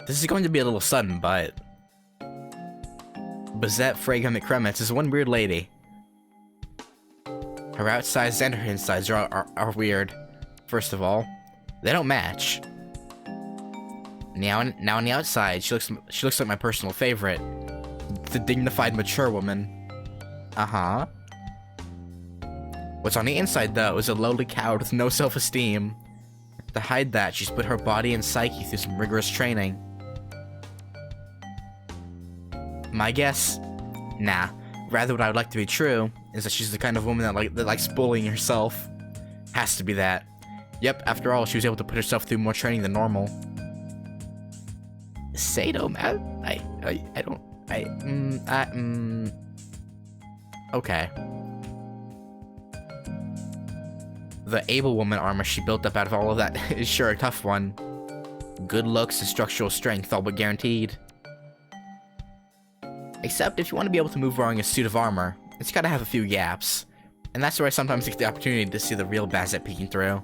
This is going to be a little sudden, but Bazett Frega McCremitz is one weird lady. Her outsides and her insides are weird. First of all, they don't match. Now on the outside, she looks like my personal favorite, the dignified, mature woman. Uh-huh. What's on the inside, though, is a lowly coward with no self-esteem. To hide that, she's put her body and psyche through some rigorous training. My guess? Nah. Rather, what I would like to be true is that she's the kind of woman that likes bullying herself. Has to be that. Yep, after all, she was able to put herself through more training than normal. Sato, man? Okay. The able woman armor she built up out of all of that is sure a tough one. Good looks and structural strength, all but guaranteed. Except if you want to be able to move wearing a suit of armor, it's gotta have a few gaps. And that's where I sometimes get the opportunity to see the real Bazett peeking through.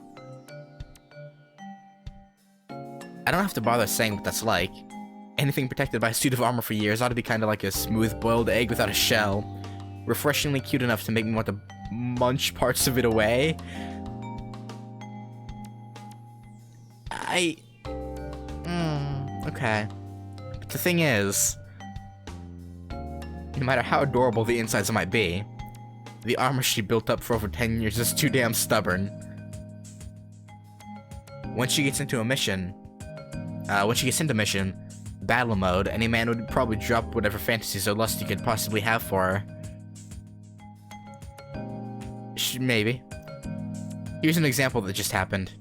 I don't have to bother saying what that's like. Anything protected by a suit of armor for years ought to be kinda like a smooth boiled egg without a shell. Refreshingly cute enough to make me want to munch parts of it away. Okay. But the thing is, no matter how adorable the insides might be, the armor she built up for over 10 years is too damn stubborn. Once she gets into mission, battle mode, any man would probably drop whatever fantasies or lust you could possibly have for her. Maybe. Here's an example that just happened.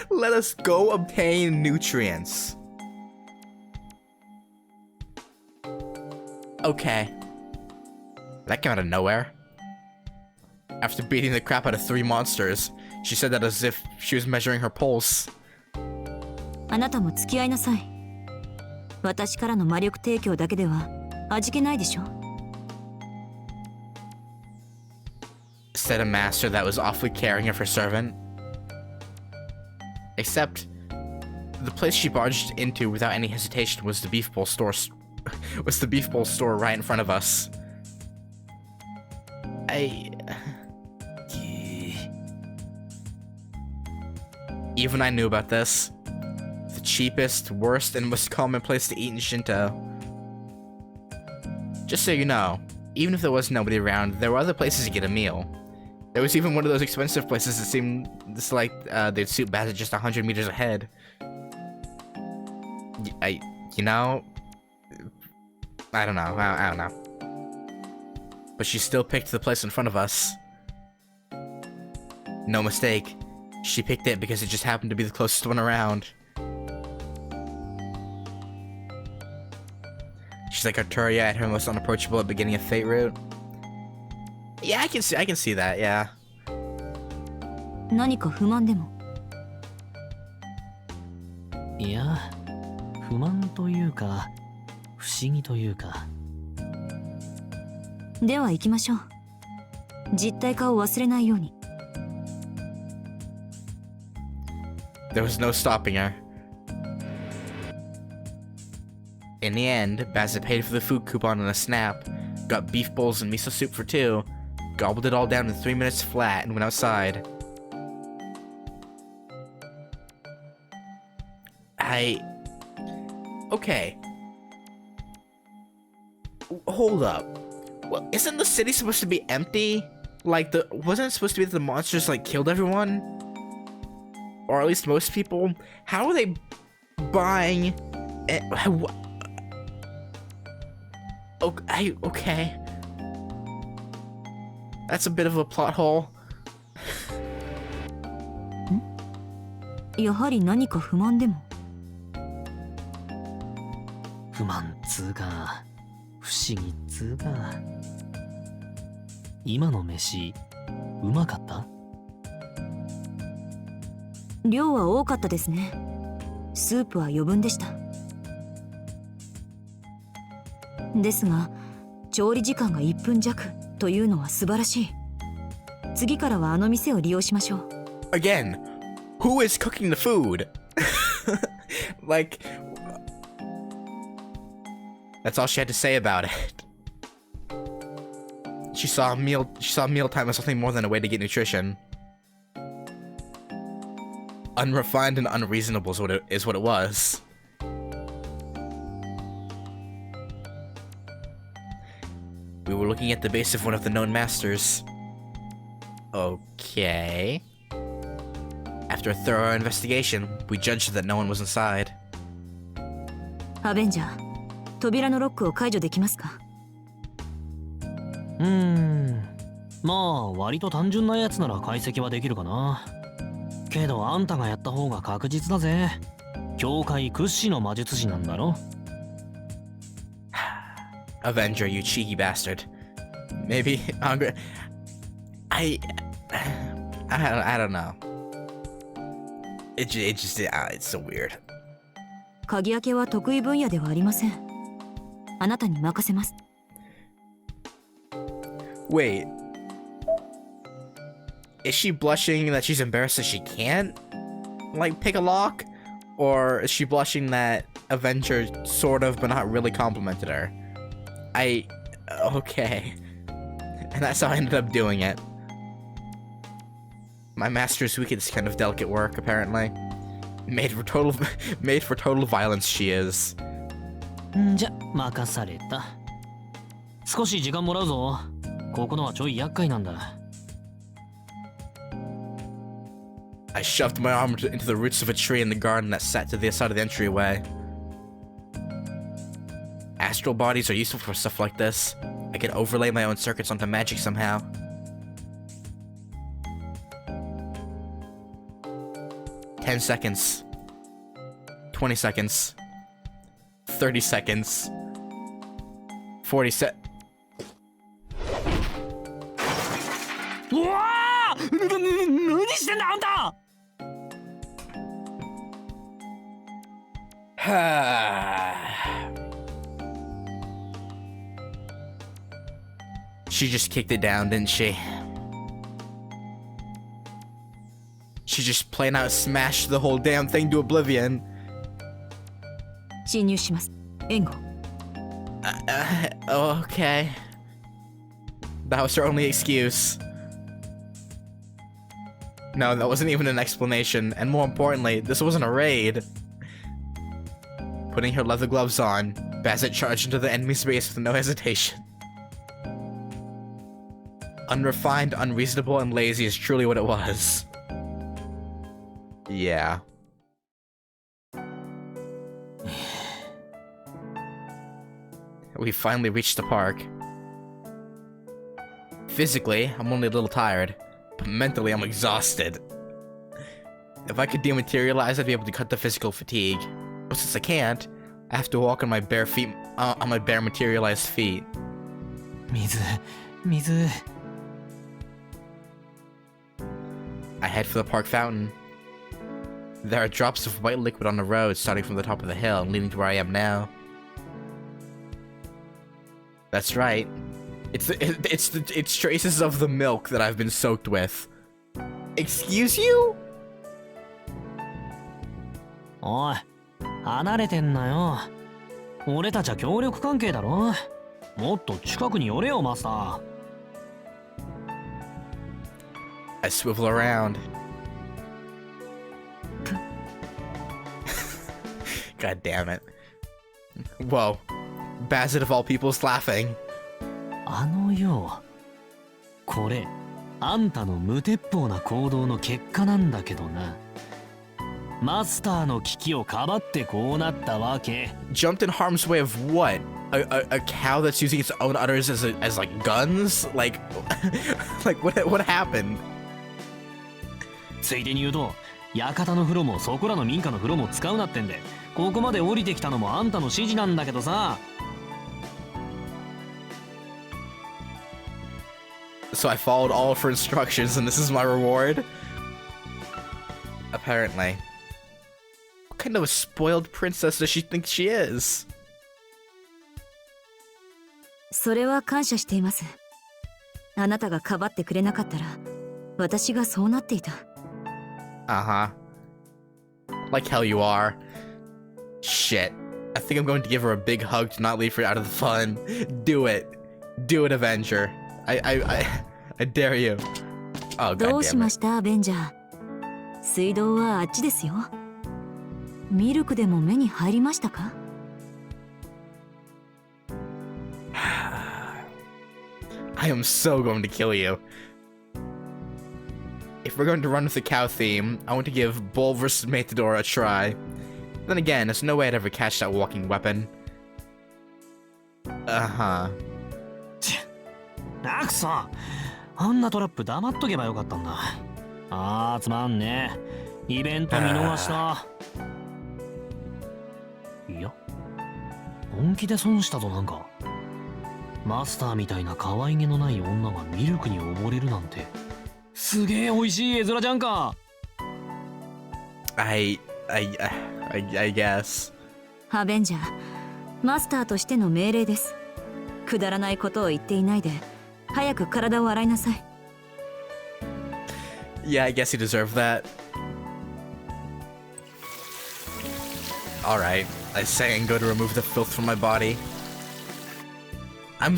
Let us go obtain nutrients. Okay. That came out of nowhere. After beating the crap out of 3 monsters, she said that as if she was measuring her pulse. Said a master that was awfully caring of her servant. Except, the place she barged into without any hesitation was the beef bowl store. Right in front of us. Even I knew about this. The cheapest, worst, and most common place to eat in Shinto. Just so you know, even if there was nobody around, there were other places to get a meal. There was even one of those expensive places that seemed just like they'd suit Bazett just 100 meters ahead. You know, I don't know. I don't know. But she still picked the place in front of us. No mistake. She picked it because it just happened to be the closest one around. She's like Arturia at her most unapproachable at beginning of Fate route. Yeah, I can see that, yeah. There was no stopping her. In the end, Bazett paid for the food coupon in a snap, got beef bowls and miso soup for 2, gobbled it all down in 3 minutes flat, and went outside. Okay. Hold up. Well, isn't the city supposed to be empty? Like, wasn't it supposed to be that the monsters, like, killed everyone? Or at least most people? How are they buying... Okay. That's a bit of a plot hole. やはり何か不満でも。不満つうか、不思議つうか。今の飯、うまかった？量は多かったですね。スープは余分でした。ですが、調理時間が1分弱というのは素晴らしい。次からはあの店を利用しましょう。 Again, who is cooking the food? Like, that's all she had to say about it. She saw mealtime as something more than a way to get nutrition. Unrefined and unreasonable is what it was. We were looking at the base of one of the known masters. Okay. After a thorough investigation, we judged that no one was inside. アベンジャー、扉のロックを解除できますか？まあ割と単純なやつなら解析はできるかな。けどあんたがやった方が確実だぜ。教会屈指の魔術師なんだろ。Avenger, you cheeky bastard. Maybe hungry. I don't know. It's so weird. 鍵開けは得意分野ではありません。あなたに任せます。 Wait. Is she blushing that she's embarrassed that she can't, like, pick a lock? Or is she blushing that Avenger sort of, but not really complimented her? Okay. And that's how I ended up doing it. My master's weak at this kind of delicate work, apparently. Made for total violence she is. じゃ、任された。少し時間もらうぞ。ここのはちょい厄介なんだ。I shoved my arm into the roots of a tree in the garden that sat to the side of the entryway. Astral bodies are useful for stuff like this. I can overlay my own circuits onto magic somehow. "10 seconds. 20 seconds. 30 seconds. 40 se- うわー！何してんだあんた！ She just kicked it down, didn't she? She just plain out smashed the whole damn thing to oblivion. 侵入します。援護。Okay. That was her only excuse. No, that wasn't even an explanation, and more importantly, this wasn't a raid. Putting her leather gloves on, Bazett charged into the enemy's base with no hesitation. Unrefined, unreasonable, and lazy is truly what it was. Yeah. We finally reached the park. Physically, I'm only a little tired, but mentally I'm exhausted. If I could dematerialize, I'd be able to cut the physical fatigue. But since I can't, I have to walk on my bare feet, on my bare materialized feet. 水。 I head for the park fountain. There are drops of white liquid on the road starting from the top of the hill and leading to where I am now. That's right. It's traces of the milk that I've been soaked with. Excuse you? おい、離れてんなよ。俺たちは協力関係だろ。もっと近くに寄れよ、マスター。I swivel around. God damn it. Whoa. Bazett of all people is laughing. あのよ、これ、あんたの無鉄砲な行動の結果なんだけどな。マスターの危機をかばってこうなったわけ。Jumped in harm's way of what? A cow that's using its own udders as like guns? Like, like what happened? ついでに言うと、館の風呂もそこらの民家の風呂も使うなってんで、ここまで降りてきたのもあんたの指示なんだけどさ。So I followed all of her instructions and this is my reward? Apparently. What kind of a spoiled princess does she think she is? それは感謝しています。あなたがかばってくれなかったら私がそうなっていた。Uh-huh. Like hell you are. Shit. I think I'm going to give her a big hug to not leave her out of the fun. Do it. Do it, Avenger. I dare you. Oh, どう god し damn ま it. したアベンジャー。水道はあっちですよ。ミルクでも目に入りましたか？ I am so going to kill you. If we're going to run with the cow theme, I want to give Bull vs. Matador a try. Then again, there's no way I'd ever catch that walking weapon. Uh-huh. あくそ、あんなトラップ黙っとけばよかったんだ。あーつまんねえ。イベント見逃した。いや、本気で損したぞなんか。マスターみたいな可愛げのない女がミルクに溺れるなんて。すげえ美味しい絵面じゃんか。I guess. アベンジャー、マスターとしての命令です。くだらないことを言っていないで、早く体を洗いなさい。Yeah, I guess you deserve that. Alright, I say and go to remove the filth from my body. I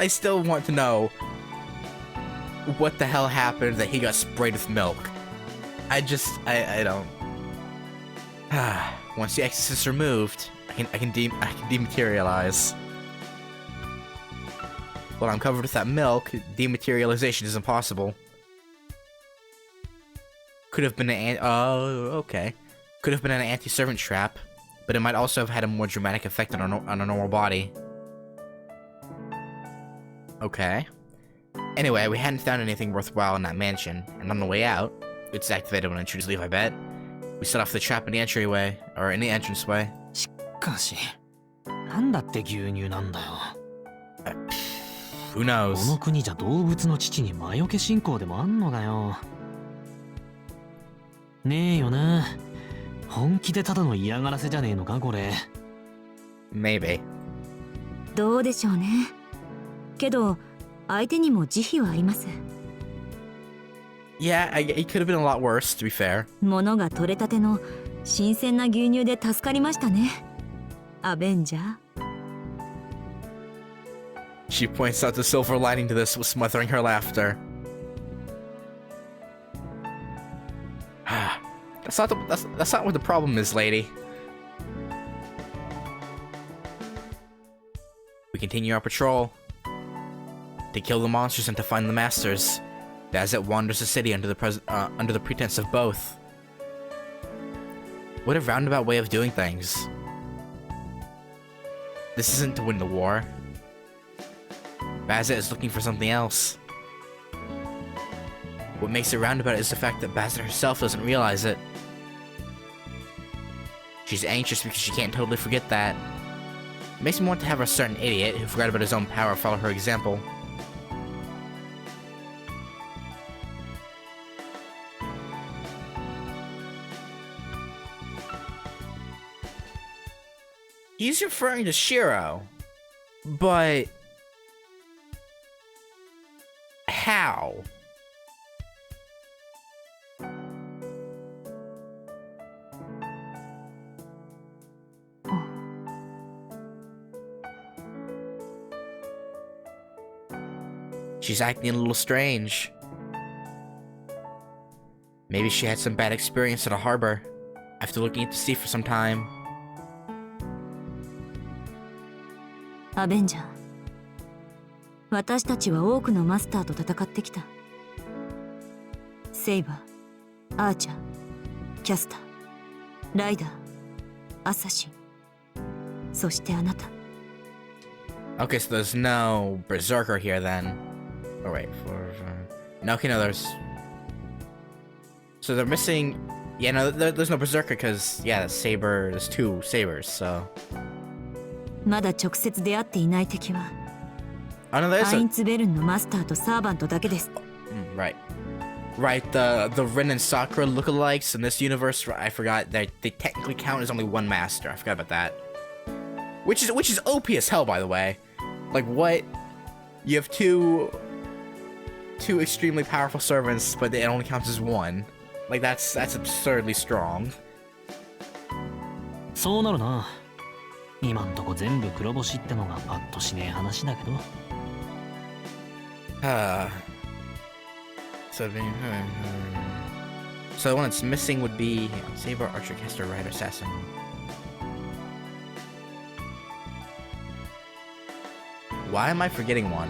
still want to know what the hell happened that he got sprayed with milk. I don't. Once the excess is removed, I can dematerialize. While I'm covered with that milk, dematerialization is impossible. Could have been okay. Could have been an anti-servant trap, but it might also have had a more dramatic effect on a normal body. Okay. Anyway, we hadn't found anything worthwhile in that mansion, and on the way out, it's activated when intruders leave, I bet. We set off the trap in the entryway, or in the entranceway. しかし、なんだって牛乳なんだよ。Who こ knows? の国じゃ動物の乳に魔除け信仰でもあんのかよ。ねえよな。本気でただの嫌がらせじゃねえのかこれ。Maybe. どうでしょうね。けど相手にも慈悲はあります。 Yeah, it could have been a lot worse, to be fair. 物が取れたての新鮮な牛乳で助かりましたね。アベンジャー。 She points out the silver lining to this, smothering her laughter. That's not what the problem is, lady. We continue our patrol. To kill the monsters and to find the masters. Bazett wanders the city under the pretense of both. What a roundabout way of doing things. This isn't to win the war. Bazett is looking for something else. What makes it roundabout is the fact that Bazett herself doesn't realize it. She's anxious because she can't totally forget that. It makes me want to have a certain idiot who forgot about his own power follow her example. He's referring to Shiro, but how? She's acting a little strange. Maybe she had some bad experience at a harbor. After looking at the sea for some time. アベンジャー、私たちは多くのマスターと戦ってきた。セイバー、アーチャー、キャスター、ライダー、アサシン、そしてあなた。 Okay, so there's no berserker here then. Oh wait, no, okay, no, there's. So they're missing. Yeah, no, there's no berserker because yeah, the saber. There's two sabers, so. まだ直接出会っていない敵は Oh no, there's アイ a. ンツベルンのマスターとサーバントだけです。 Right, right. The Rin and Sakura lookalikes in this universe. I forgot that they technically count as only one master. I forgot about that. Which is OP as hell, by the way. Like what? You have two two extremely powerful servants, but it only counts as one. Like, that's absurdly strong. そうなるな。今んとこ全部黒星ってのがパッとしねえ話だけど。So the one that's missing would be Saber, Archer, Caster, Rider, Assassin. Why am I forgetting one?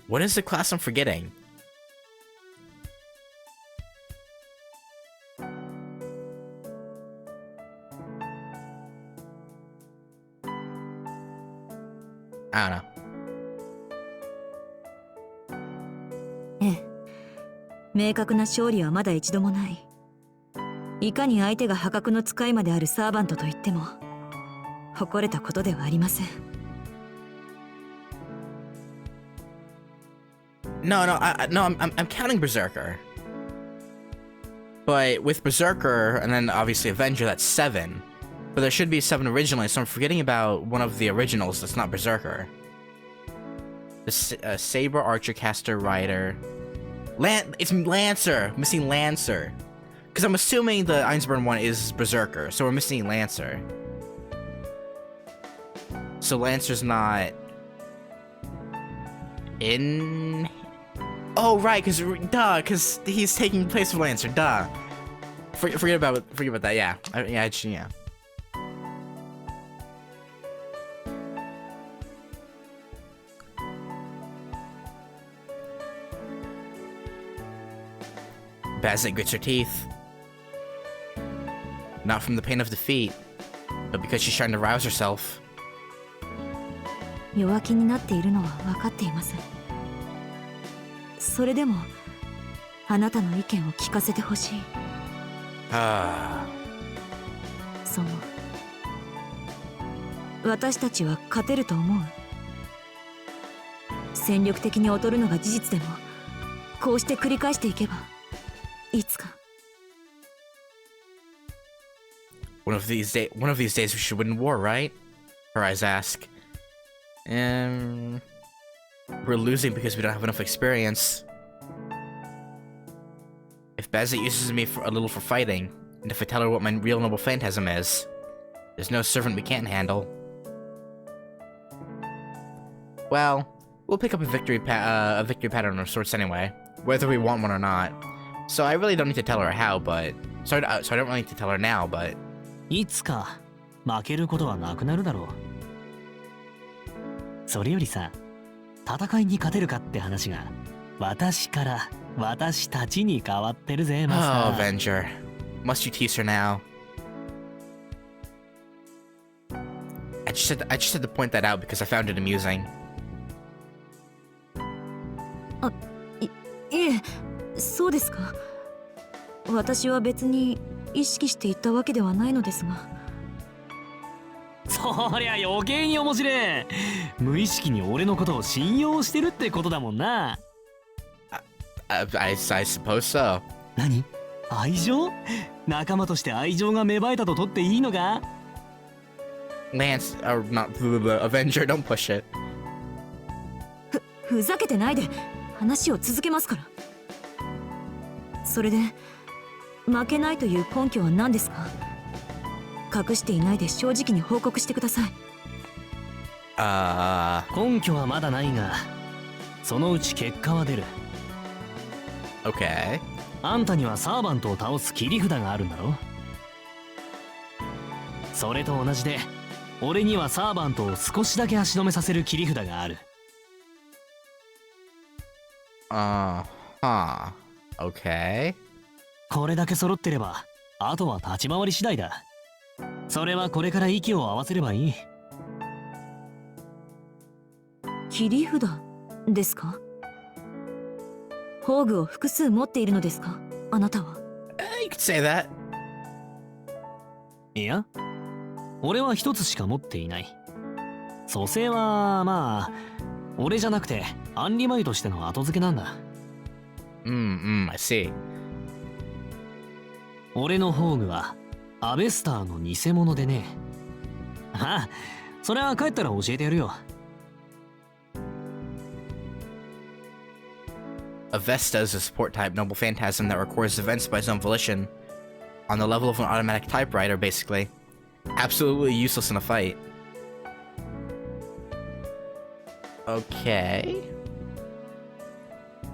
What is the class I'm forgetting? I don't know. ええ、明確な勝利はまだ一度もない。いかに相手が破格の使いまであるサーバントといっても誇れたことではありません。No, I'm counting Berserker. But with Berserker and then obviously Avenger, that's 7. But there should be 7 originally, so I'm forgetting about one of the originals that's not Berserker. The Saber, Archer, Caster, Rider. It's Lancer! Missing Lancer. Because I'm assuming the Einsburn one is Berserker, so we're missing Lancer. So Lancer's not in... Oh, right, because he's taking place of Lancer, duh. Forget about that, yeah. Yeah. Bazett grits her teeth. Not from the pain of defeat, but because she's trying to rouse herself. 弱気になっているのは分かっています。それでもあなたの意見を聞かせてほしい。そう。私たちは勝てると思う。戦力的に劣るのが事実でも、こうして繰り返していけば、いつか。One of these days we should win war, right? Her eyes ask. We're losing because we don't have enough experience. If Bazett uses me a little for fighting, and if I tell her what my real noble phantasm is, there's no servant we can't handle. Well, we'll pick up a victory pattern of sorts anyway, whether we want one or not. So I really don't need to tell her how, but so I don't really need to tell her now, but いつか負けることはなくなるだろう。それよりさ、戦いに勝てるかって話が私から私たちに変わってるぜ、マスター。Oh, Avenger. Must you tease her now? I just had to point that out because I found it amusing. いえ、そうですか。私は別に意識して言ったわけではないのですが。そりゃ余計に面白い。無意識に俺のことを信用してるってことだもんな。I suppose so. 何？愛情？仲間として愛情が芽生えたと取っていいのか？ Lance, or not Avenger, don't push it. ふざけてないで話を続けますから。それで負けないという根拠は何ですか？隠していないで正直に報告してください。根拠はまだないが、そのうち結果は出る。Okay. あんたにはサーバントを倒す切り札があるんだろ？それと同じで、俺にはサーバントを少しだけ足止めさせる切り札がある。Okay. これだけ揃ってれば、あとは立ち回り次第だ。それはこれから息を合わせればいい。切り札ですか？宝具を複数持っているのですか？あなたは。You could say that. いや、俺は一つしか持っていない。蘇生はまあ俺じゃなくてアンリマイとしての後付けなんだ。I see. 俺の宝具はアベスターの偽物でね。ああ、それは帰ったら教えてやるよ。Avesta is a support type noble phantasm that records events by its own volition. On the level of an automatic typewriter, basically. Absolutely useless in a fight. Okay.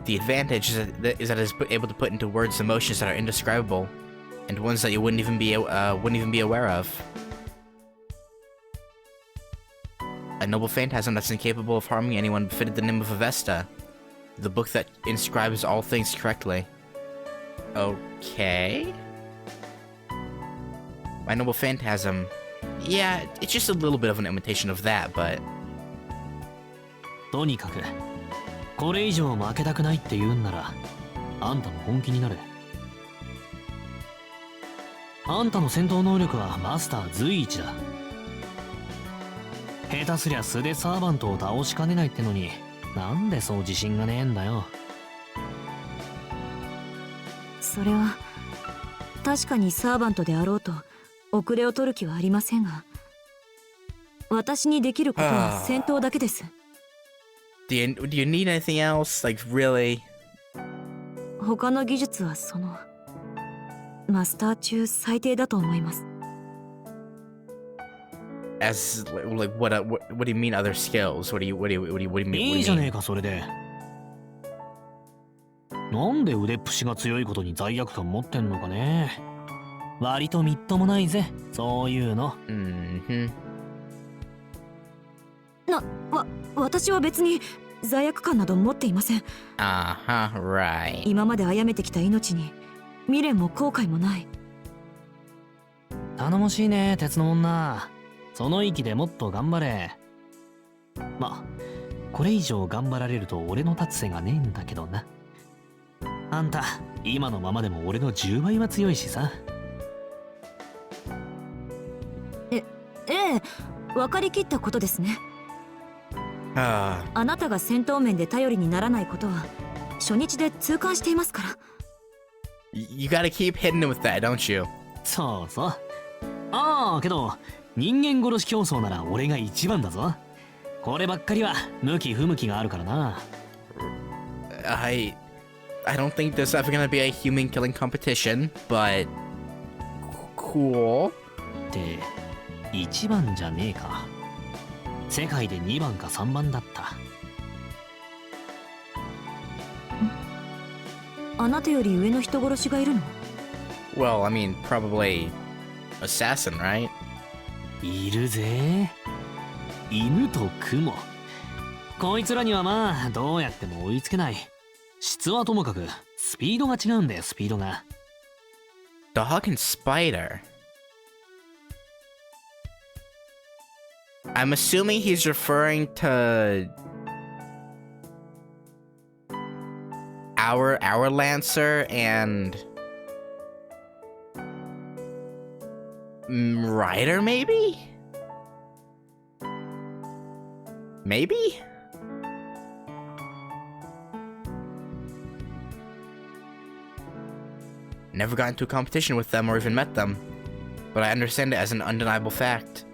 The advantage is that it is able to put into words emotions that are indescribable, and ones that you wouldn't even be aware of. A noble phantasm that's incapable of harming anyone befitted the name of Avesta, the book that inscribes all things correctly. Okay. My noble phantasm. Yeah, it's just a little bit of an imitation of that, but... とにかくこれ以上負けたくないって言うんならあんたも本気になれ。あんたの戦闘能力はマスター随一だ。下手すりゃ素でサーバントを倒しかねないってのになんでそう自信がねえんだよ。それは確かにサーバントであろうと遅れを取る気はありませんが、私にできることは戦闘だけです。Do you need anything else? Like, really? 他の技術はマスター中最低だと思います。As like what do you mean other skills? What do you mean? いいじゃねえかそれで。なんで腕っぷしが強いことに罪悪感持ってんのかね。割とみっともないぜそういうの。私は別に罪悪感など持っていません。Right. 今まで殺めてきた命に未練も後悔もない。頼もしいね鉄の女。その域でもっと頑張れ。まあこれ以上頑張られると俺の立つ瀬がねえんだけどな。あんた今のままでも俺の10倍は強いしさ。ええ、分かりきったことですね。あなたが戦闘面で頼りにならないことは初日で痛感していますから。You gotta keep hitting it with that, don't you? そうそう。ああけど人間殺し競争なら俺が一番だぞ。こればっかりは向き不向きがあるからな。I don't think there's ever gonna be a human killing competition, but cool. って一番じゃねえか。世界で2番か3番だった。あなたより上の人殺しがいるの？ Well, I mean, probably assassin, right? いるぜ。犬と雲。こいつらにはまあどうやっても追いつけない。質はともかくスピードが違うんだよ。スピードが。Dog and spider. I'm assuming he's referring to our Lancer and Rider, maybe? Maybe? Never got into a competition with them or even met them, but I understand it as an undeniable fact.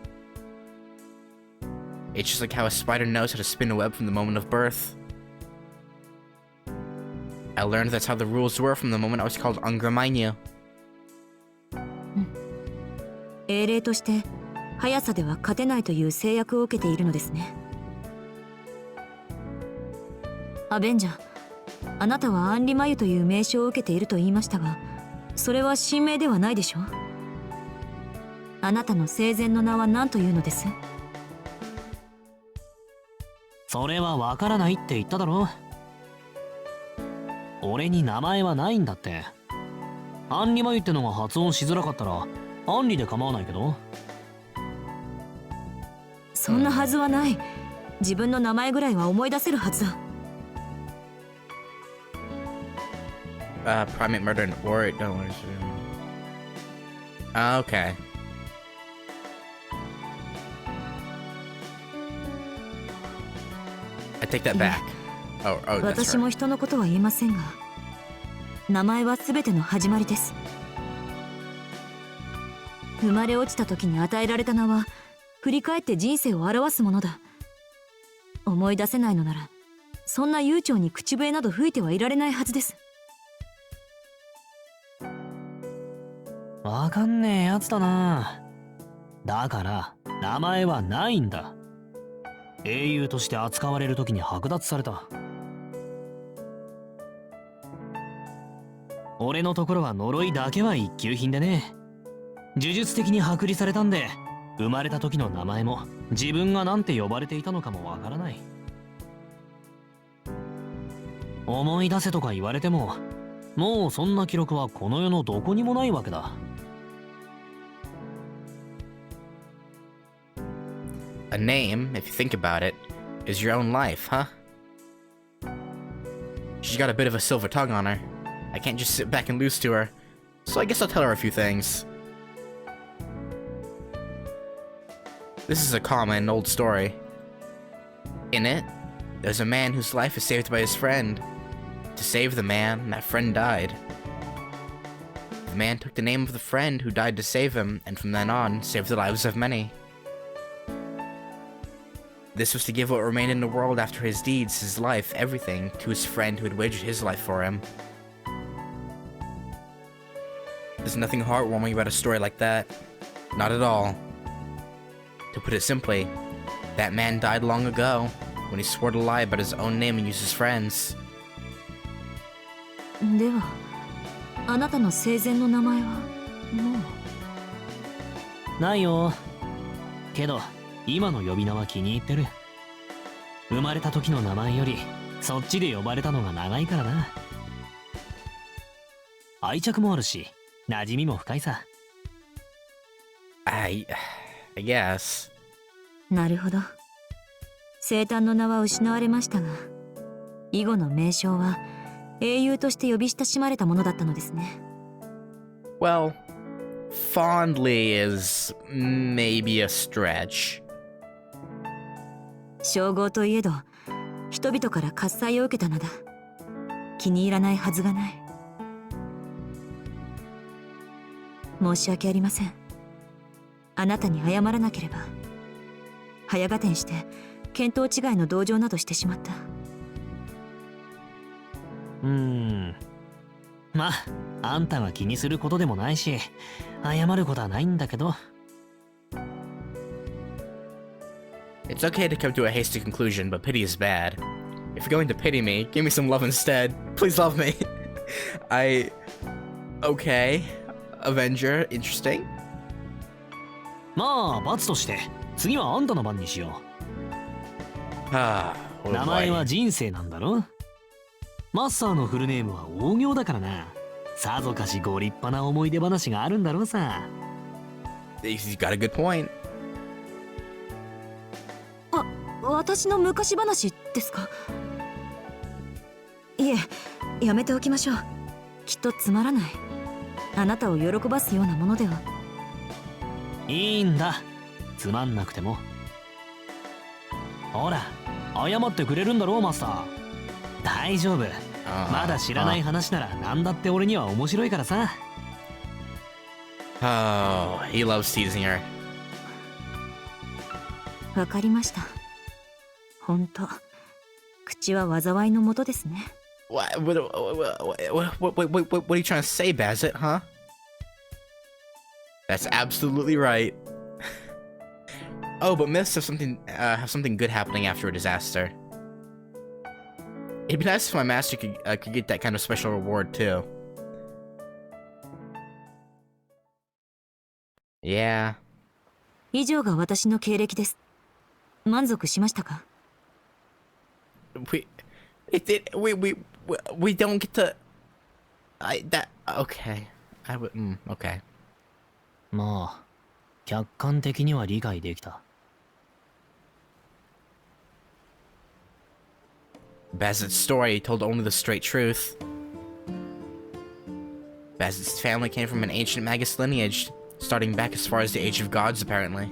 It's just like how a spider knows how to spin a web from the moment of birth. I learned that's how the rules were from the moment I was called Ungramainu. 英霊として速さでは勝てないという制約を受けているのですね。アベンジャー、あなたはアンリマユという名称を受けていると言いましたが、それは神名ではないでしょう。あなたの生前の名は何というのです？それはわからないって言っただろ。俺に名前はないんだって。アンリマユってのが発音しづらかったらアンリで構わないけど。そんなはずはない。自分の名前ぐらいは思い出せるはずだ。Primate murder and or don't want to. Okay. I take that back. Oh, that's 私 her. も人のことは言えませんが、名前は全ての始まりです。生まれ落ちた時に与えられた名は振り返って人生を表すものだ。思い出せないのならそんな悠長に口笛など吹いてはいられないはずです。わかんねえやつだな。だから名前はないんだ。英雄として扱われる時に剥奪された。俺のところは呪いだけは一級品でね。呪術的に剥離されたんで、生まれた時の名前も自分がなんて呼ばれていたのかもわからない。思い出せとか言われても、もうそんな記録はこの世のどこにもないわけだ。A name, if you think about it, is your own life, huh? She's got a bit of a silver tongue on her. I can't just sit back and lose to her, so I guess I'll tell her a few things. This is a common old story. In it, there's a man whose life is saved by his friend. To save the man, that friend died. The man took the name of the friend who died to save him, and from then on, saved the lives of many. This was to give what remained in the world after his deeds, his life, everything, to his friend who had wagered his life for him. There's nothing heartwarming about a story like that. Not at all. To put it simply, that man died long ago, when he swore to lie about his own name and use his friends. では、あなたの生前の名前はもうないよ。けど今の呼び名は気に入ってる。生まれた時の名前よりそっちで呼ばれたのが長いからな。愛着もあるし、馴染みも深いさ。I guess. なるほど。生誕の名は失われましたが、以後の名称は英雄として呼び親しまれたものだったのですね。Well, fondly is maybe a stretch. 称号といえど、人々から喝采を受けたのだ。気に入らないはずがない。申し訳ありません。あなたに謝らなければ。早合点して見当違いの同情などしてしまった。まあ、あんたが気にすることでもないし、謝ることはないんだけど。It's okay to come to a hasty conclusion, but pity is bad. If you're going to pity me, give me some love instead. Please love me. Okay. Avenger, interesting. まあ、罰として、次はあんたの番にしよう。名前は人生なんだろ。マスターのフルネームは大行だからな。さぞかしご立派な思い出話があるんだろうさ。He's got a good point. 私の昔話ですか？いえ、やめておきましょう。きっとつまらない。あなたを喜ばすようなものでは。いいんだ。つまんなくても。ほら、謝ってくれるんだろう、マスター。大丈夫。まだ知らない話なら何だって俺には面白いからさ。Oh, he loves teasing her. わかりました。本当、口は災いのもとですね。What are you trying to say, Bazett, huh? That's absolutely right. Oh, but myths have something good happening after a disaster. It'd be nice if my master could get that kind of special reward too. Yeah. 以上が私の経歴です。満足しましたか？ We don't get to. Okay. Okay. まあ、客観的には理解できた。Bazett's story told only the straight truth. Bazett's family came from an ancient Magus lineage, starting back as far as the Age of Gods, apparently.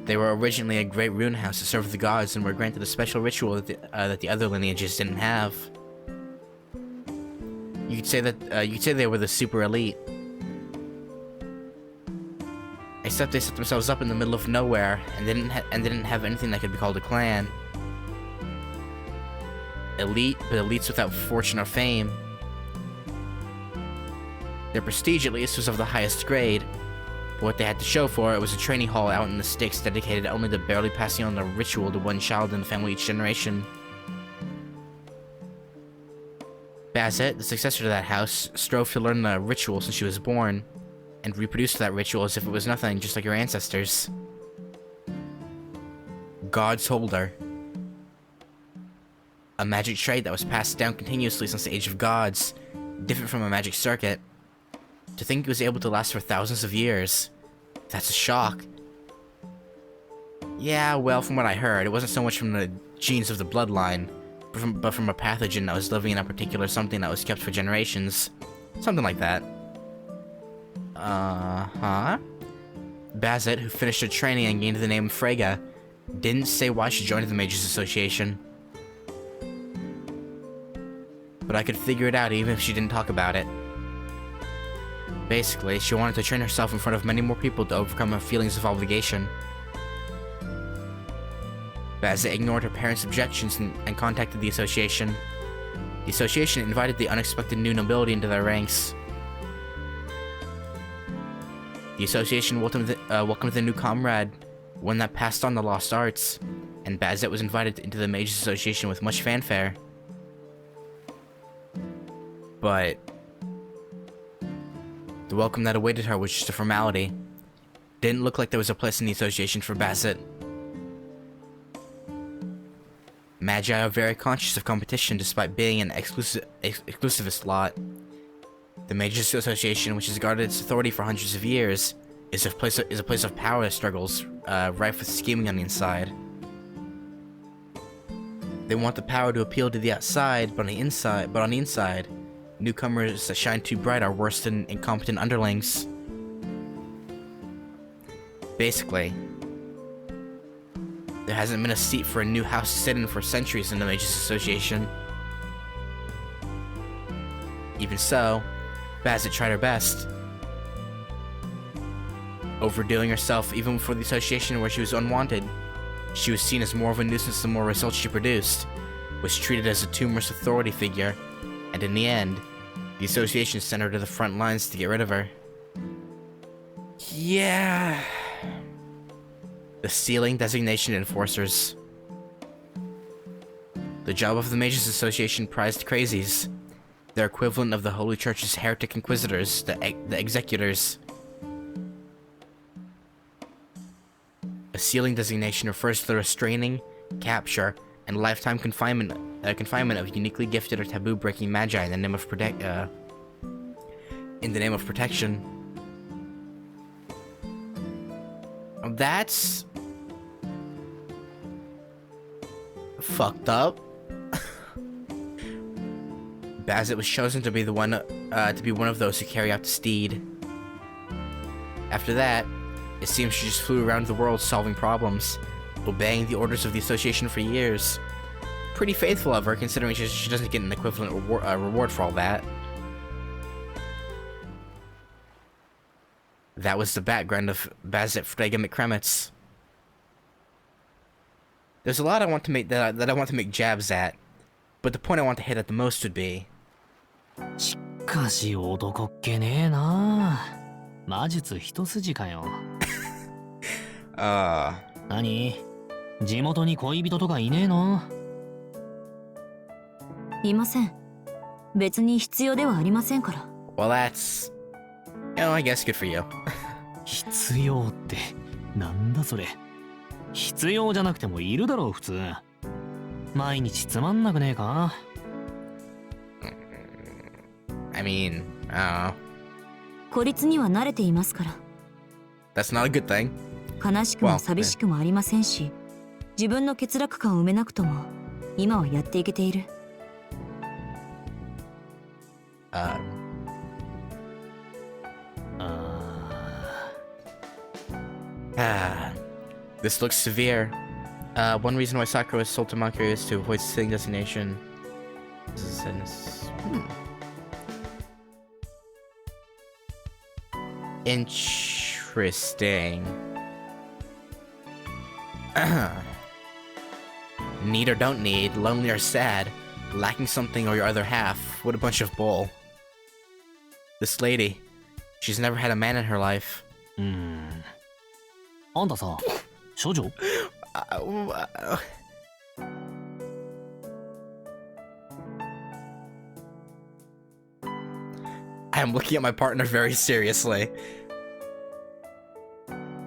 They were originally a great rune house to serve the gods and were granted a special ritual that the other lineages didn't have. You could say they were the super elite. Except they set themselves up in the middle of nowhere and didn't have anything that could be called a clan. Elite, but elites without fortune or fame. Their prestige, at least, was of the highest grade. But what they had to show for it was a training hall out in the sticks dedicated only to barely passing on the ritual to one child in the family each generation. Bazett, the successor to that house, strove to learn the ritual since she was born, and reproduced that ritual as if it was nothing, just like her ancestors. God told her. A magic trait that was passed down continuously since the Age of Gods, different from a magic circuit. To think it was able to last for thousands of years. That's a shock. Yeah, well, from what I heard, it wasn't so much from the genes of the bloodline, but from a pathogen that was living in a particular something that was kept for generations. Something like that. Uh-huh. Bazett, who finished her training and gained the name Freyga, didn't say why she joined the Mages Association. But I could figure it out even if she didn't talk about it. Basically, she wanted to train herself in front of many more people to overcome her feelings of obligation. Bazett ignored her parents' objections and contacted the association. The association invited the unexpected new nobility into their ranks. The association welcomed the new comrade, one that passed on the lost arts, and Bazett was invited into the Mages Association with much fanfare. But the welcome that awaited her was just a formality. Didn't look like there was a place in the association for Bazett. Magi are very conscious of competition despite being an exclusivist lot. The Mages Association, which has guarded its authority for hundreds of years, is a place of power struggles, rife with scheming on the inside. They want the power to appeal to the outside, but on the inside, newcomers that shine too bright are worse than incompetent underlings. Basically, there hasn't been a seat for a new house to sit in for centuries in the Mages Association. Even so, Bazett tried her best. Overdoing herself even for the association where she was unwanted. She was seen as more of a nuisance the more results she produced, was treated as a tumorous authority figure, and in the end, the association sent her to the front lines to get rid of her. Yeah. The Sealing Designation Enforcers. The job of the Mages Association prized crazies. Their equivalent of the Holy Church's heretic inquisitors, the executors. A sealing designation refers to the restraining, capture, and lifetime confinement of uniquely gifted or taboo-breaking magi in the name of protection. That's fucked up. Bazett was chosen to be one of those who carry out the steed. After that, it seems she just flew around the world solving problems, obeying the orders of the association for years. Pretty faithful of her, considering she doesn't get an equivalent reward for all that. That was the background of Bazett Freyga McCremitz. There's a lot I want to make that I want to make jabs at, but the point I want to hit at the most would be. しかし男っ気ねえな。魔術一筋かよ。何？地元に恋人とかいねえの？いません。別に必要ではありませんから。Well, that's, I guess good for you. 必要ってなんだそれ。必要じゃなくてもいるだろう普通。毎日つまんなくねえか？ I mean, 孤立には慣れていますから。That's not a good thing. 悲しくも寂しくもありませんし、自分の欠落感を埋めなくとも今はやっていけている。This looks severe. One reason why Sakura was sold to Mercury is to avoid stealing designation. Interesting. Need or don't need, lonely or sad, lacking something or your other half. What a bunch of bull. This lady, she's never had a man in her life. あんたさ、処女？ I am looking at my partner very seriously.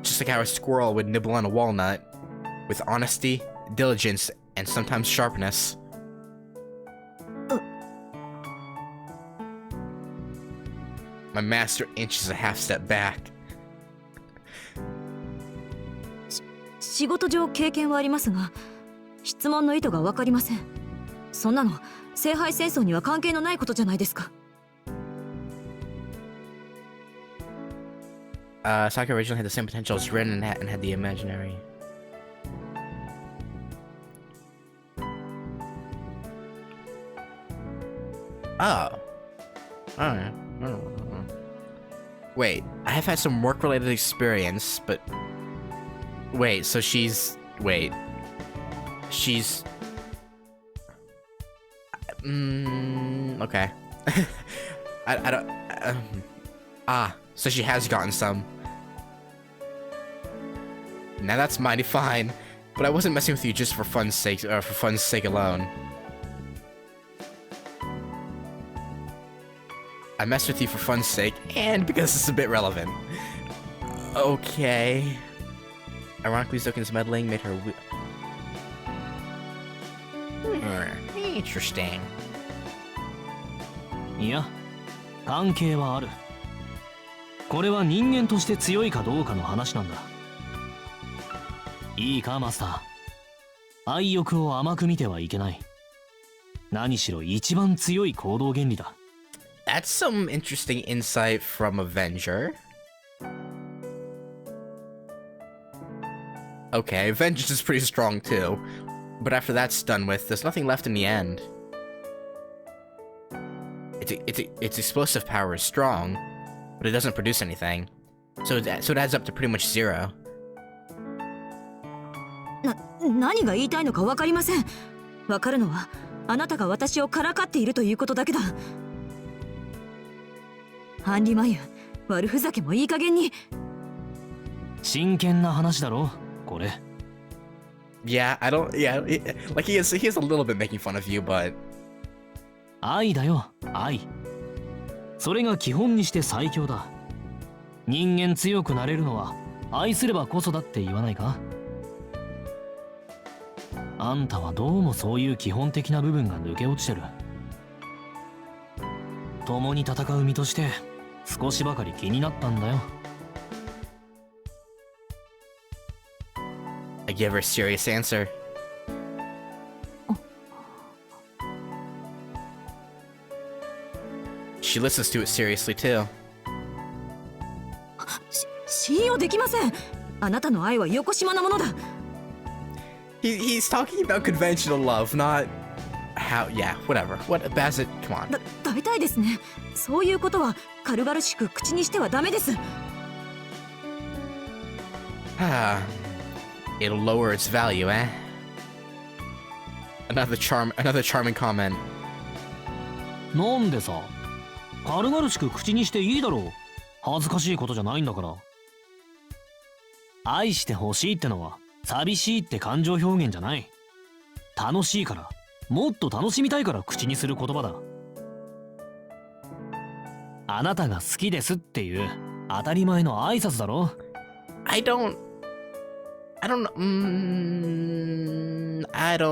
Just like how a squirrel would nibble on a walnut, with honesty, diligence, and sometimes sharpness. My master inches a half step back. 仕事上経験はありますが、質問の意図が分かりません。そんなの聖杯戦争には関係のないことじゃないですか。Soccer originally had the same potential as Ren and had the imaginary. Oh. Alright. Wait, I have had some work-related experience, but... Wait, so she's... Wait. She's... Okay. I don't... so she has gotten some. Now that's mighty fine, but I wasn't messing with you just for fun's sake, alone. I messed with you for fun's sake, and because it's a bit relevant. Okay. Ironically, Zokin's meddling made her interesting. いや、関係はある。これは人間として強いかどうかの話なんだ。いいか、マスター。愛欲を甘く見てはいけない。何しろ一番強い行動原理だ。That's some interesting insight from Avenger. Okay, Avenger is pretty strong too. But after that's done with, there's nothing left in the end. Its explosive power is strong, but it doesn't produce anything. So it adds up to pretty much zero. 何が言いたいのか分かりません。分かるのはあなたが私をからかっているということだけだ。アンリマユ、悪ふざけもいい加減に。真剣な話だろ、これ。Yeah, like he is a little bit making fun of you, but... 愛だよ、愛。それが基本にして最強だ。人間強くなれるのは愛すればこそだって言わないか？あんたはどうもそういう基本的な部分が抜け落ちてる。共に戦う身として少しばかり気になったんだよ。I give her a serious answer. She listens to it seriously too. 信用できません。あなたの愛はよこしまなものだ。He's talking about conventional love, not how. Yeah, whatever. What, Bazett? Come on. 大体ですね。そういうことは軽々しく口にしてはダメです。It'll lower its value, eh? Another charming comment. なんでさ、軽々しく口にしていいだろう。恥ずかしいことじゃないんだから。愛してほしいってのは寂しいって感情表現じゃない。楽しいから、もっと楽しみたいから口にする言葉だ。あなたが好きですっていう当たり前の挨拶だろ。I don't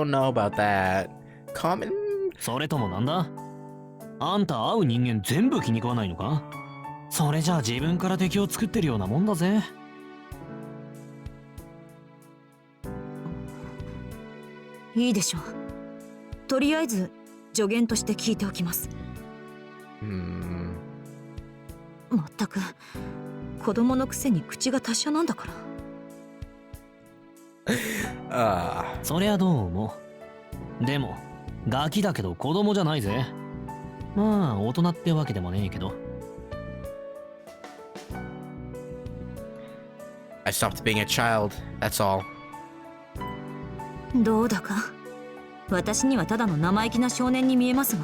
know about that. Common? それともなんだ？あんた会う人間全部気に食わないのか？それじゃあ自分から敵を作ってるようなもんだぜ。いいでしょう。とりあえず助言として聞いておきます。まったく子供のくせに口が達者なんだから。そりゃどう思う？でもガキだけど子供じゃないぜ。まあ大人ってわけでもねえけど。stopped being a child, that's all. どうだか私にはただの生意気な少年に見えますが、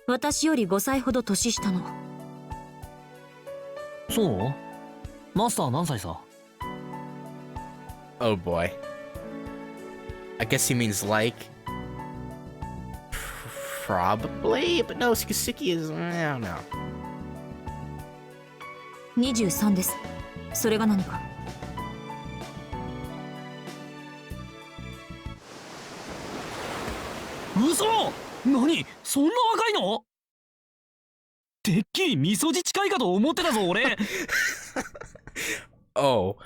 私より5歳ほど年下の。そう？マスター何歳さ？ Oh boy. I guess he means like. Probably, but no, Suki is. I don't know. 23です。それが何か？嘘！何？そんな若いの？てっきりみそじ近いかと思ってたぞ俺。Oh.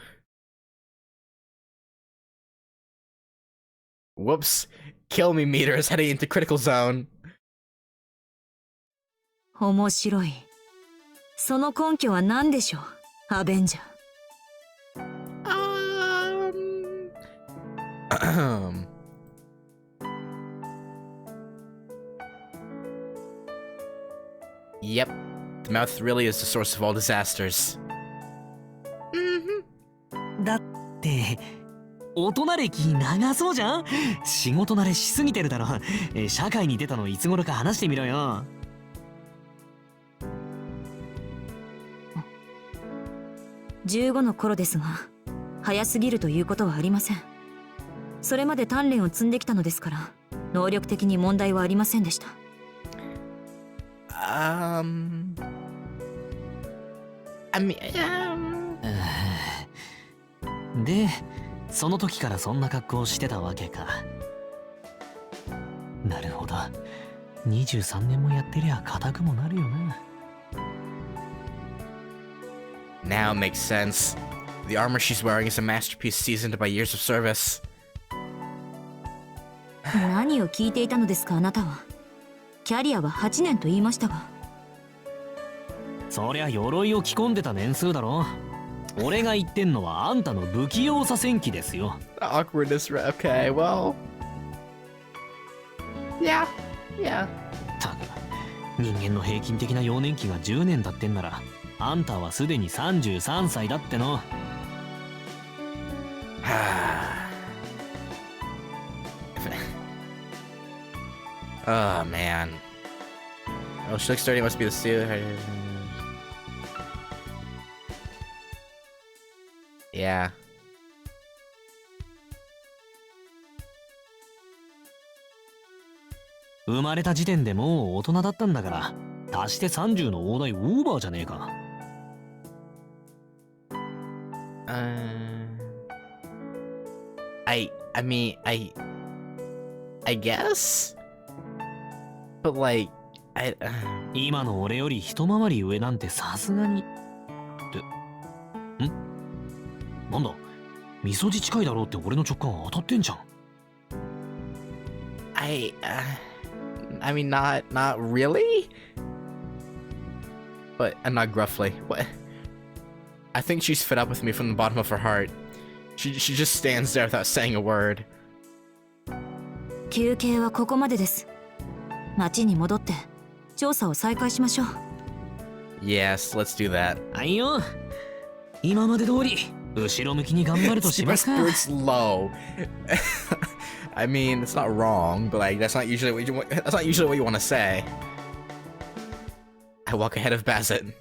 Whoops. Kill me meter is heading into critical zone. 面白い。その根拠は何でしょう、アベンジャー。Yep. The mouth really is the source of all disasters. だって大人歴長そうじゃん。仕事慣れしすぎてるだろ。社会に出たのいつ頃か話してみろよ。15の頃ですが、早すぎるということはありません。それまで鍛錬を積んできたのですから、能力的に問題はありませんでした。I mean, で、その時からそんな格好をしてたわけか。なるほど。23年もやってりゃ固くもなるよな。Now makes sense. The armor she's wearing is a masterpiece seasoned by years of service. 何を聞いていたのですか、あなたは。キャリアは8年と言いましたが。そりゃ鎧を着込んでた年数だろ。俺が言ってんのはあんたの不器用さ戦記ですよ。Awkwardness, okay, well. Yeah. たく、人間の平均的な幼年期が10年だってんなら、あんたはすでに33歳だっての。Oh man. Oh, she looks dirty. Must be the suit. Yeah. 生まれた時点でもう大人だったんだから、足して30の大台オーバーじゃねえか。I mean, I guess? But like, 今の俺より一回り上なんてさすがに。ってなんだ、みそじ近いだろうって俺の直感当たってんじゃん。I mean, not really? But, not gruffly. What? I think she's fed up with me from the bottom of her heart. She just stands there without saying a word. 休憩はここまでです。町に戻って調査を再開しましょう。Yes, let's do that. はいよ。今まで通り後ろ向きに頑張るとし Keep ま our すか。 spirits low. I mean, it's not wrong, but like that's not usually what you want to say. I walk ahead of Bazett.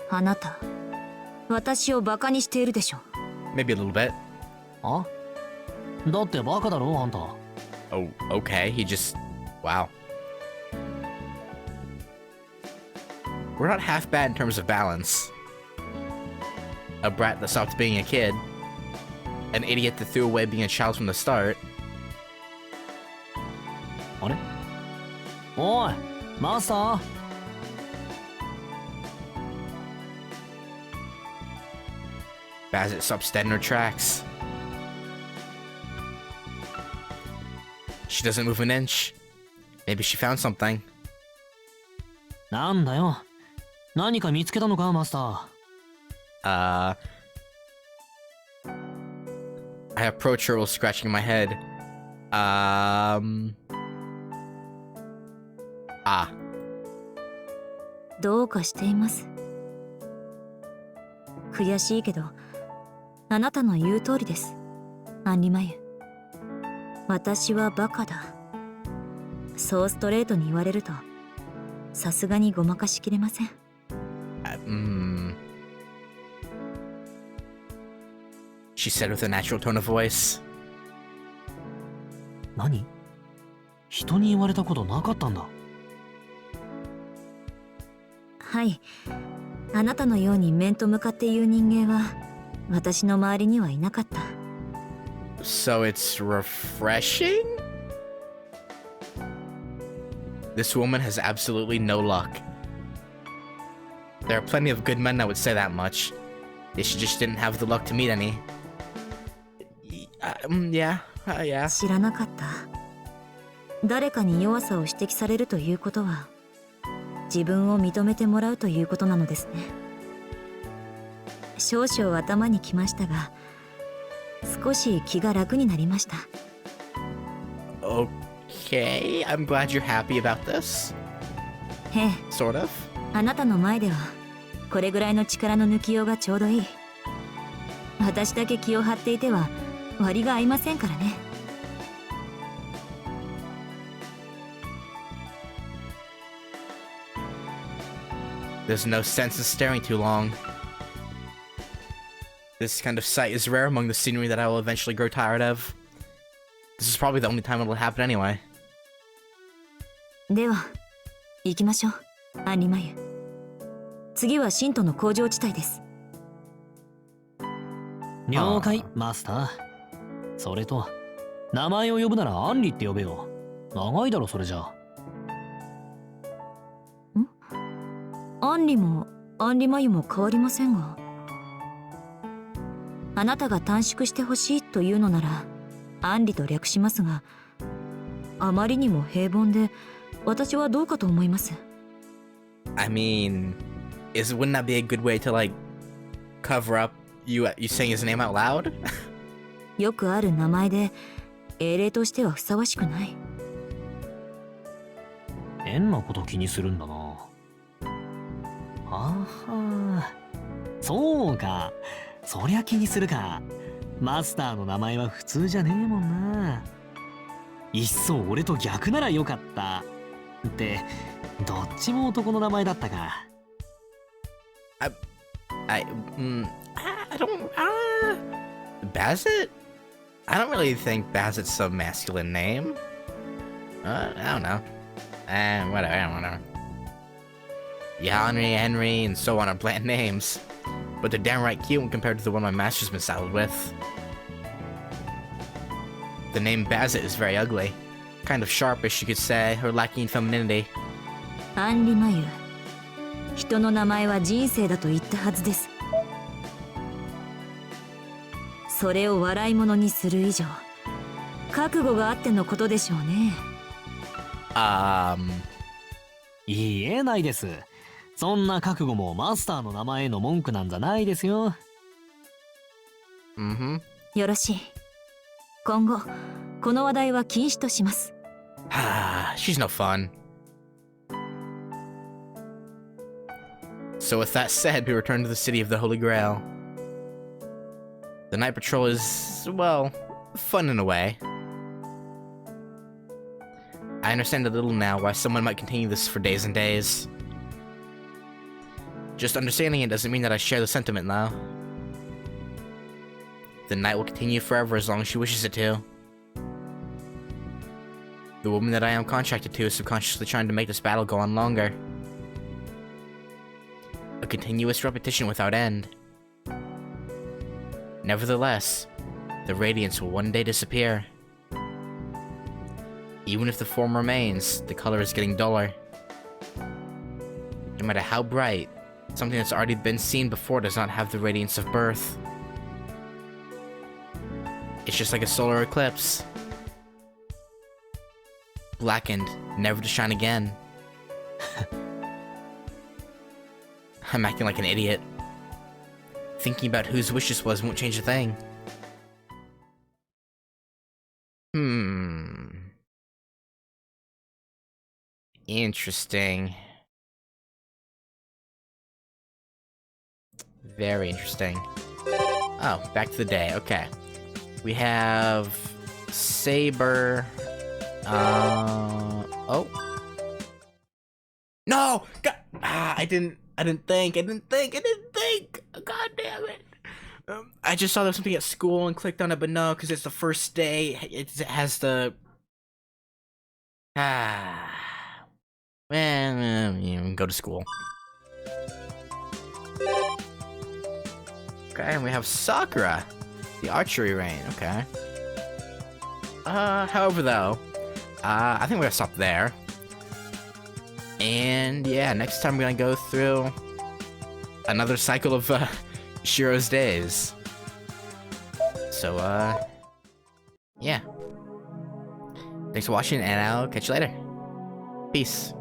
あなた、私をバカにしているでしょ。 Maybe a little bit. あ？だってバカだろあんた。Oh, okay. He just... Wow. We're not half bad in terms of balance. A brat that stopped being a kid. An idiot that threw away being a child from the start. あれ？おい、マスター。Bazett stops dead in her tracks. She doesn't move an inch. Maybe she found something. なんだよ。何か見つけたのか、マスター。I approach her while scratching my head. Ah. どうかしています。悔しいけど、あなたの言う通りです、アンリマユ。私はバカだ。そうストレートに言われると、さすがにごまかしきれません。She said with a natural tone of voice. 何？人に言われたことなかったんだ。はい。あなたのように面と向かって言う人間は、私の周りにはいなかった。So it's refreshing? This woman has absolutely no luck. There are plenty of good men that would say that much. She just didn't have the luck to meet any. Yeah. 知らなかった。誰かに弱さを指摘されるということは、自分を認めてもらうということなのですね。少々頭にきましたが、少し気が楽になりました。Okay, I'm glad you're happy about this. へえ。Sort of. あなたの前では、これぐらいの力の抜きようがちょうどいい。私だけ気を張っていては、割が合いませんからね。There's no sense in staring too long. This kind of sight is rare among the scenery that I will eventually grow tired of. This is probably the only time it'll happen anyway. では、行きましょう、アンリマユ。次は信徒の工場地帯です。了解、マスター。それと、名前を呼ぶならアンリって呼べよ。長いだろ、それじゃ。アンリもアンリマユも変わりませんが、あなたが短縮してほしいというのならアンリと略しますが、あまりにも平凡で私はどうかと思います。 I mean, wouldn't that be a good way to like cover up you saying his name out loud? よくある名前で英霊としてはふさわしくない。変なこと気にするんだな。あは、そうか、そりゃ気にするか。マスターの名前は普通じゃねえもんな。いっそ俺と逆ならよかったって、どっちも男の名前だったか。I don't Bazett? I don't really think Bazett's a masculine name. I don't know. Whatever. Yeah, Henry, and so on are bland names, but they're downright cute when compared to the one my master's been saddled with. The name Bazett is very ugly. Kind of sharpish, you could say, or lacking in femininity. アンリマユ、人の名前は人生だと言ったはずです。それを笑い物にする以上、覚悟があってのことでしょうね。いいえ、ないです。そんな覚悟もマスターの名前への文句なんじゃないですよ。よろしい。今後、この話題は禁止とします。She's no fun. So with that said, we return to the city of the Holy Grail. The night patrol is, well, fun in a way. I understand a little now why someone might continue this for days and days. Just understanding it doesn't mean that I share the sentiment now. The night will continue forever as long as she wishes it to. The woman that I am contracted to is subconsciously trying to make this battle go on longer. A continuous repetition without end. Nevertheless, the radiance will one day disappear. Even if the form remains, the color is getting duller. No matter how bright, something that's already been seen before does not have the radiance of birth. It's just like a solar eclipse. Blackened, never to shine again. I'm acting like an idiot. Thinking about whose wish this was won't change a thing. Interesting. Very interesting. Oh, back to the day. Okay. We have Saber. Oh. No! God, I didn't think. God damn it. I just saw there was something at school and clicked on it, but no, because it's the first day. It has the... Well, go to school. Okay, and we have Sakura. The archery range, okay. However though, I think we're gonna stop there. And yeah, next time we're gonna go through another cycle of Shiro's days. So yeah. Thanks for watching, and I'll catch you later. Peace.